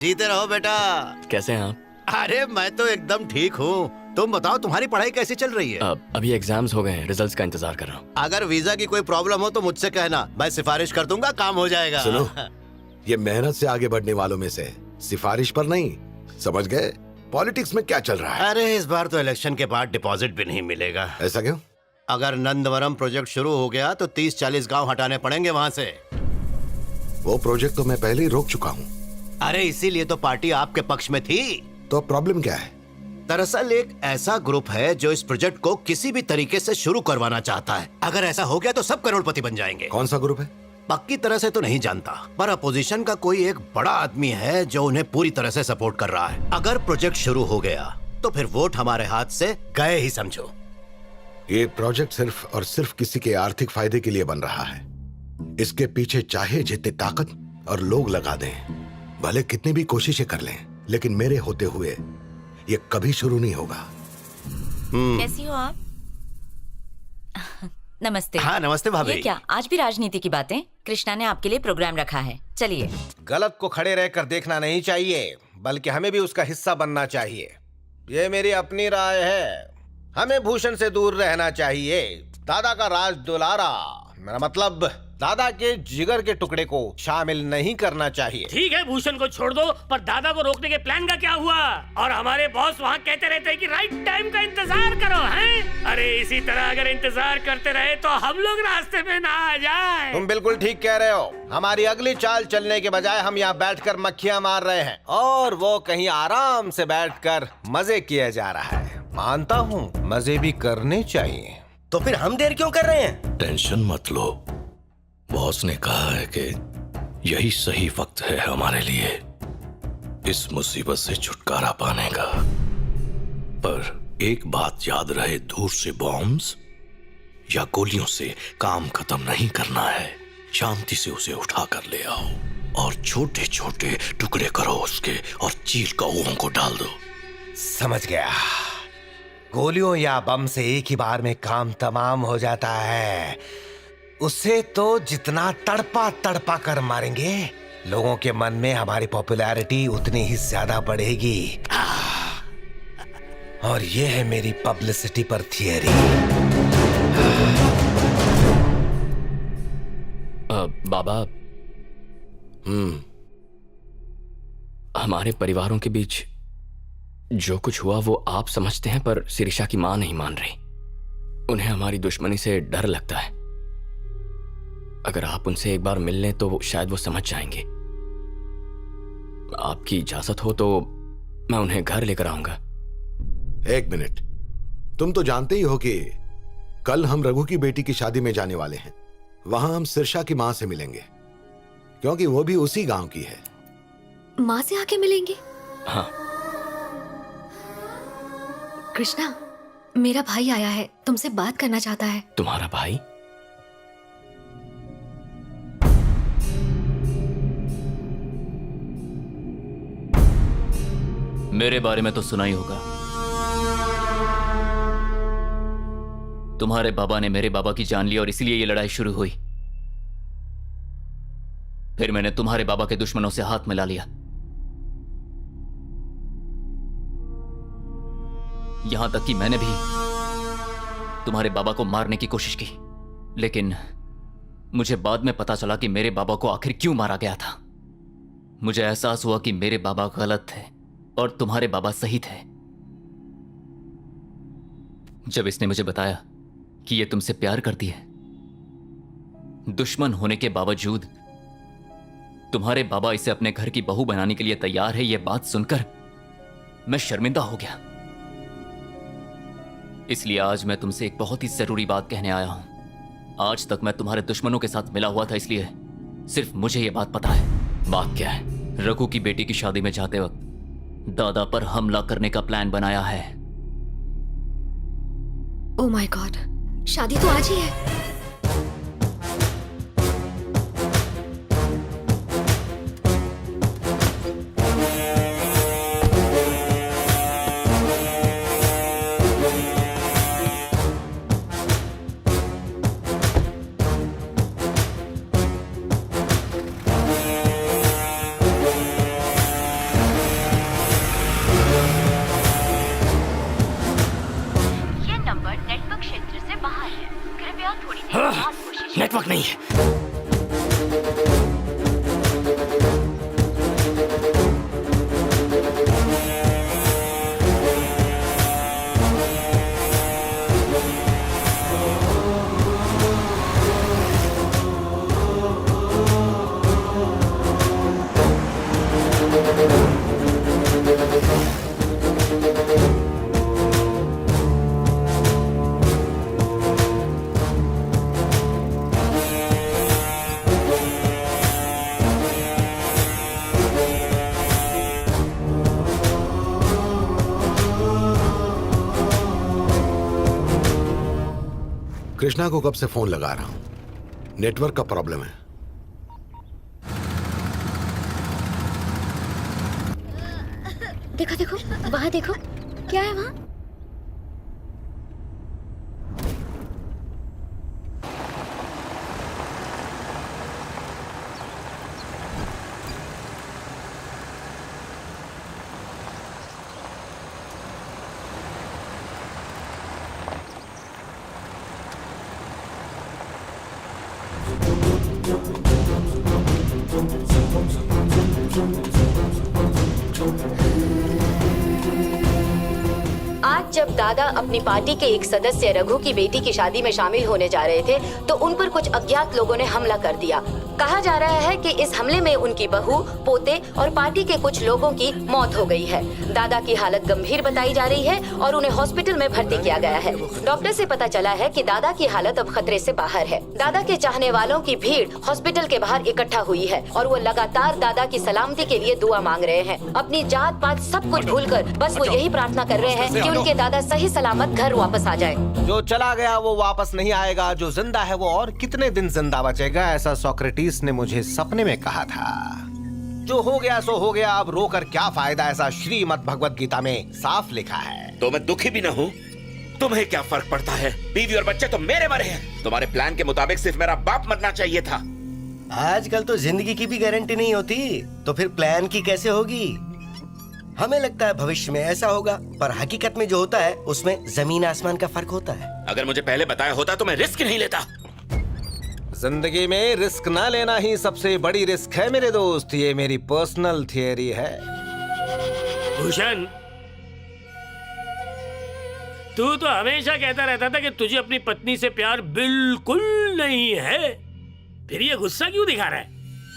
जीते रहो बेटा। कैसे हैं आप? अरे मैं तो एकदम ठीक हूँ। तुम बताओ तुम्हारी पढ़ाई कैसी चल रही है? अभी एग्जाम्स हो गए हैं, रिजल्ट्स का इंतजार कर रहा हूँ। अगर वीजा की कोई प्रॉब्लम हो तो मुझसे कहना, मैं सिफारिश कर दूंगा, काम हो जाएगा। सुनो, ये मेहनत से आगे बढ़ने वालों में से सिफारिश पर नहीं, समझ गए? पॉलिटिक्स में क्या चल रहा है? अरे इस बार तो इलेक्शन के बाद डिपॉजिट भी नहीं मिलेगा। ऐसा क्यों? अगर नंदवरम प्रोजेक्ट शुरू हो गया तो 30-40 गांव हटाने पड़ेंगे वहाँ से। वो प्रोजेक्ट तो मैं पहले ही रोक चुका हूँ। अरे इसीलिए तो पार्टी आपके पक्ष में थी। तो प्रॉब्लम क्या है? दरअसल एक ऐसा ग्रुप है जो इस प्रोजेक्ट को किसी भी तरीके से शुरू करवाना चाहता है। अगर ऐसा हो गया तो सब करोड़पति बन जाएंगे। कौन सा ग्रुप है? पक्की तरह से तो नहीं जानता, पर अपोजिशन का कोई एक बड़ा आदमी है जो उन्हें पूरी तरह से सपोर्ट कर रहा है। अगर प्रोजेक्ट शुरू हो गया तो फिर वोट हमारे हाथ से गए ही समझो। ये प्रोजेक्ट सिर्फ और सिर्फ किसी के आर्थिक फायदे के लिए बन रहा है। इसके पीछे चाहे जितनी ताकत और लोग लगा दें, भले कितनी भी कोशिशें कर लें, लेकिन मेरे होते हुए ये कभी शुरू नहीं होगा। कैसी हो आप? नमस्ते। हाँ नमस्ते भाभी। ये क्या आज भी राजनीति की बातें? कृष्णा ने आपके लिए प्रोग्राम रखा है, चलिए। गलत को खड़े रहकर देखना नहीं चाहिए, बल्कि हमें भी उसका हिस्सा बनना चाहिए। ये मेरी अपनी राय है। हमें भूषण से दूर रहना चाहिए। दादा का राज दुलारा, मेरा मतलब दादा के जिगर के टुकड़े को शामिल नहीं करना चाहिए। ठीक है, भूषण को छोड़ दो, पर दादा को रोकने के प्लान का क्या हुआ? और हमारे बॉस वहाँ कहते रहते हैं कि राइट टाइम का इंतजार करो, हैं? अरे इसी तरह अगर इंतजार करते रहे तो हम लोग रास्ते में ना आ जाए। तुम बिल्कुल ठीक कह रहे हो। हमारी अगली चाल चलने के बजाय हम यहाँ बैठकर मक्खियाँ मार रहे हैं और वो कहीं आराम से बैठकर मजे किया जा रहा है। मानता हूँ मजे भी करने चाहिए। तो फिर हम देर क्यों कर रहे हैं? टेंशन मत लो, बॉस ने कहा है कि यही सही वक्त है हमारे लिए इस मुसीबत से छुटकारा पाने का। पर एक बात याद रहे, दूर से बॉम्ब्स या गोलियों से काम खत्म नहीं करना है। शांति से उसे उठा कर ले आओ और छोटे छोटे टुकड़े करो उसके और चील कौओं को डाल दो। समझ गया। गोलियों या बम से एक ही बार में काम तमाम हो जाता है। उसे तो जितना तड़पा तड़पा कर मारेंगे, लोगों के मन में हमारी पॉपुलैरिटी उतनी ही ज्यादा बढ़ेगी। और ये है मेरी पब्लिसिटी पर थियरी। बाबा, हमारे परिवारों के बीच जो कुछ हुआ वो आप समझते हैं, पर शिरीषा की मां नहीं मान रही। उन्हें हमारी दुश्मनी से डर लगता है। अगर आप उनसे एक बार मिल लें तो शायद वो समझ जाएंगे। आपकी इजाजत हो तो मैं उन्हें घर लेकर आऊंगा। एक मिनट, तुम तो जानते ही हो कि कल हम रघु की बेटी की शादी में जाने वाले हैं। वहां हम शिरीषा की मां से मिलेंगे, क्योंकि वो भी उसी गांव की है। माँ से आके मिलेंगे? हाँ। कृष्णा, मेरा भाई आया है, तुमसे बात करना चाहता है। तुम्हारा भाई? मेरे बारे में तो सुना ही होगा। तुम्हारे बाबा ने मेरे बाबा की जान ली और इसलिए ये लड़ाई शुरू हुई। फिर मैंने तुम्हारे बाबा के दुश्मनों से हाथ मिला लिया। यहां तक कि मैंने भी तुम्हारे बाबा को मारने की कोशिश की, लेकिन मुझे बाद में पता चला कि मेरे बाबा को आखिर क्यों मारा गया था। मुझे एहसास हुआ कि मेरे बाबा गलत थे और तुम्हारे बाबा सही थे। जब इसने मुझे बताया कि ये तुमसे प्यार करती है, दुश्मन होने के बावजूद तुम्हारे बाबा इसे अपने घर की बहू बनाने के लिए तैयार है, यह बात सुनकर मैं शर्मिंदा हो गया। इसलिए आज मैं तुमसे एक बहुत ही जरूरी बात कहने आया हूं। आज तक मैं तुम्हारे दुश्मनों के साथ मिला हुआ था, इसलिए सिर्फ मुझे यह बात पता है। बात क्या है? रघु की बेटी की शादी में जाते वक्त दादा पर हमला करने का प्लान बनाया है। ओह माय गॉड, शादी तो आज ही है। वक्त नहीं है। कृष्णा को कब से फोन लगा रहा हूं, नेटवर्क का प्रॉब्लम है। देखो देखो, वहां देखो, क्या है वहां? आज जब दादा अपनी पार्टी के एक सदस्य रघु की बेटी की शादी में शामिल होने जा रहे थे तो उन पर कुछ अज्ञात लोगों ने हमला कर दिया। कहा जा रहा है कि इस हमले में उनकी बहू, पोते और पार्टी के कुछ लोगों की मौत हो गई है। दादा की हालत गंभीर बताई जा रही है और उन्हें हॉस्पिटल में भर्ती किया गया है। डॉक्टर से पता चला है कि दादा की हालत अब खतरे से बाहर है। दादा के चाहने वालों की भीड़ हॉस्पिटल के बाहर इकट्ठा हुई है और वो लगातार दादा की सलामती के लिए दुआ मांग रहे हैं। अपनी जात पात सब कुछ भूलकर बस वो यही प्रार्थना कर रहे हैं कि उनके दादा सही सलामत घर वापस आ जाए। जो चला गया वो वापस नहीं आएगा, जो जिंदा है वो और कितने दिन जिंदा बचेगा, ऐसा सोक्रेटिस ने मुझे सपने में कहा था। जो हो गया सो हो गया, अब रोकर क्या फायदा, ऐसा श्रीमद् भगवत गीता में साफ लिखा है। तो मैं दुखी भी न हूँ, तुम्हें क्या फर्क पड़ता है? बीवी और बच्चे तो मेरे मरे हैं। तुम्हारे प्लान के मुताबिक सिर्फ मेरा बाप मरना चाहिए था। आजकल तो जिंदगी की भी गारंटी नहीं होती, तो फिर प्लान की कैसे होगी? हमें लगता है भविष्य में ऐसा होगा, पर हकीकत में जो होता है उसमें जमीन आसमान का फर्क होता है। अगर मुझे पहले बताया होता तो मैं रिस्क नहीं लेता। जिंदगी में रिस्क ना लेना ही सबसे बड़ी रिस्क है मेरे दोस्त, ये मेरी पर्सनल थियरी है। भूषण, तू तो हमेशा कहता रहता था कि तुझे अपनी पत्नी से प्यार बिल्कुल नहीं है, फिर ये गुस्सा क्यों दिखा रहा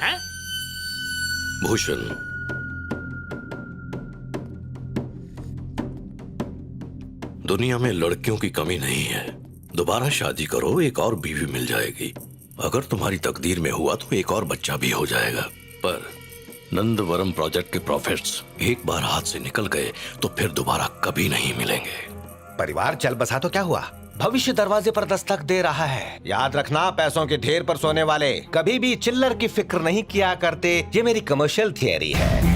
है? भूषण, दुनिया में लड़कियों की कमी नहीं है। दोबारा शादी करो, एक और बीवी मिल जाएगी। अगर तुम्हारी तकदीर में हुआ तो एक और बच्चा भी हो जाएगा। पर नंदवरम प्रोजेक्ट के प्रॉफिट्स एक बार हाथ से निकल गए तो फिर दोबारा कभी नहीं मिलेंगे। परिवार चल बसा तो क्या हुआ, भविष्य दरवाजे पर दस्तक दे रहा है। याद रखना, पैसों के ढेर पर सोने वाले कभी भी चिल्लर की फिक्र नहीं किया करते। ये मेरी कमर्शियल थियरी है।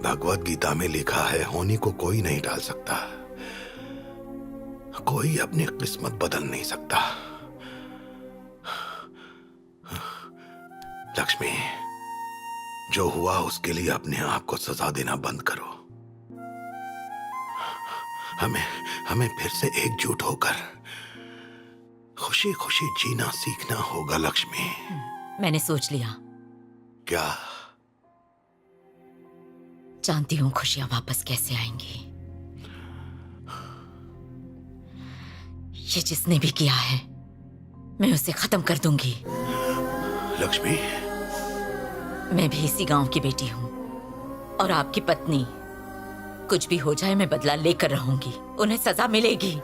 भगवत गीता में लिखा है, होनी को कोई नहीं डाल सकता, कोई अपनी किस्मत बदल नहीं सकता। लक्ष्मी, जो हुआ उसके लिए अपने आप को सजा देना बंद करो। हमें फिर से एकजुट होकर खुशी खुशी जीना सीखना होगा। लक्ष्मी, मैंने सोच लिया। क्या? जानती हूँ खुशियां वापस कैसे आएंगी। ये जिसने भी किया है मैं उसे खत्म कर दूंगी। लक्ष्मी, मैं भी इसी गांव की बेटी हूँ और आपकी पत्नी। कुछ भी हो जाए मैं बदला लेकर रहूंगी, उन्हें सजा मिलेगी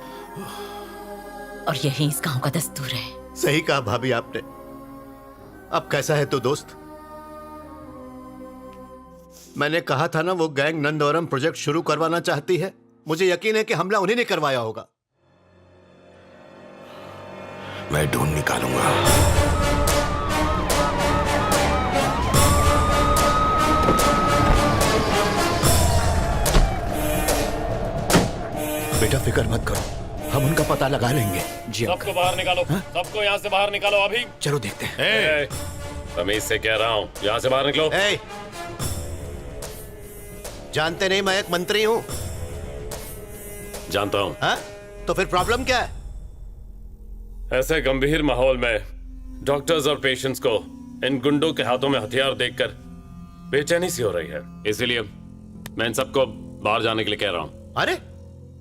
और यही इस गांव का दस्तूर है। सही कहा भाभी आपने। अब कैसा है तो दोस्त, मैंने कहा था ना, वो गैंग नंदवरम प्रोजेक्ट शुरू करवाना चाहती है। मुझे यकीन है कि हमला उन्हीं ने करवाया होगा। मैं ढूंढ निकालूंगा। बेटा फिक्र मत करो, हम उनका पता लगा लेंगे। जी सबको बाहर निकालो, सबको यहाँ से बाहर निकालो अभी। चलो देखते हैं। तमीज से कह रहा हूँ, यहाँ से बाहर निकलो। ए, जानते नहीं मैं एक मंत्री हूँ? जानता हूँ। हाँ? तो फिर प्रॉब्लम क्या है? ऐसे गंभीर माहौल में डॉक्टर्स और पेशेंट्स को इन गुंडों के हाथों में हथियार देखकर बेचैनी सी हो रही है, इसीलिए मैं इन सबको बाहर जाने के लिए कह रहा हूँ। अरे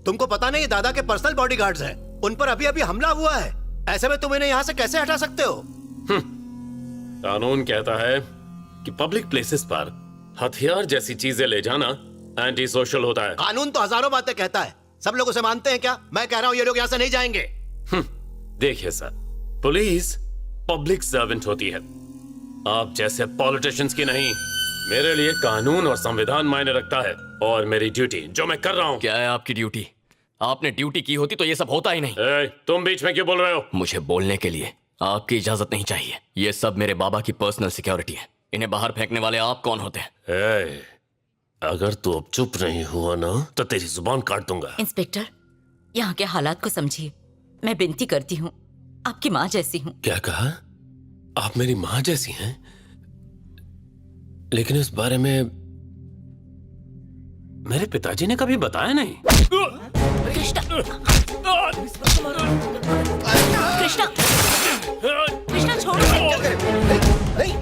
तुमको पता नहीं दादा के पर्सनल बॉडीगार्ड्स हैं, उन पर अभी अभी हमला हुआ है, ऐसे में तुम इन्हें यहाँ से कैसे हटा सकते हो? कानून कहता है कि पब्लिक प्लेसेस पर हथियार जैसी चीजें ले जाना एंटी सोशल होता है। कानून तो हजारों बातें कहता है, सब लोग उसे मानते हैं क्या? मैं कह रहा हूँ ये लोग यहाँ से नहीं जाएंगे। देखिए सर, पुलिस पब्लिक सर्वेंट होती है, आप जैसे पॉलिटिशियंस की नहीं। मेरे लिए कानून और संविधान मायने रखता है और मेरी ड्यूटी जो मैं कर रहा हूँ। क्या है आपकी ड्यूटी? आपने ड्यूटी की होती तो ये सब होता ही नहीं। तुम बीच में क्यों बोल रहे हो? मुझे बोलने के लिए आपकी इजाजत नहीं चाहिए। ये सब मेरे बाबा की पर्सनल सिक्योरिटी है, इन्हें बाहर फेंकने वाले आप कौन होते हैं? अगर तू अब चुप नहीं हुआ ना तो तेरी जुबान काट दूंगा। इंस्पेक्टर, यहाँ के हालात को समझिए, मैं विनती करती हूँ, आपकी माँ जैसी हूँ। क्या कहा? आप मेरी माँ जैसी हैं? लेकिन इस बारे में मेरे पिताजी ने कभी बताया नहीं। कृष्णा, कृष्णा, कृष्णा छोड़ो। नहीं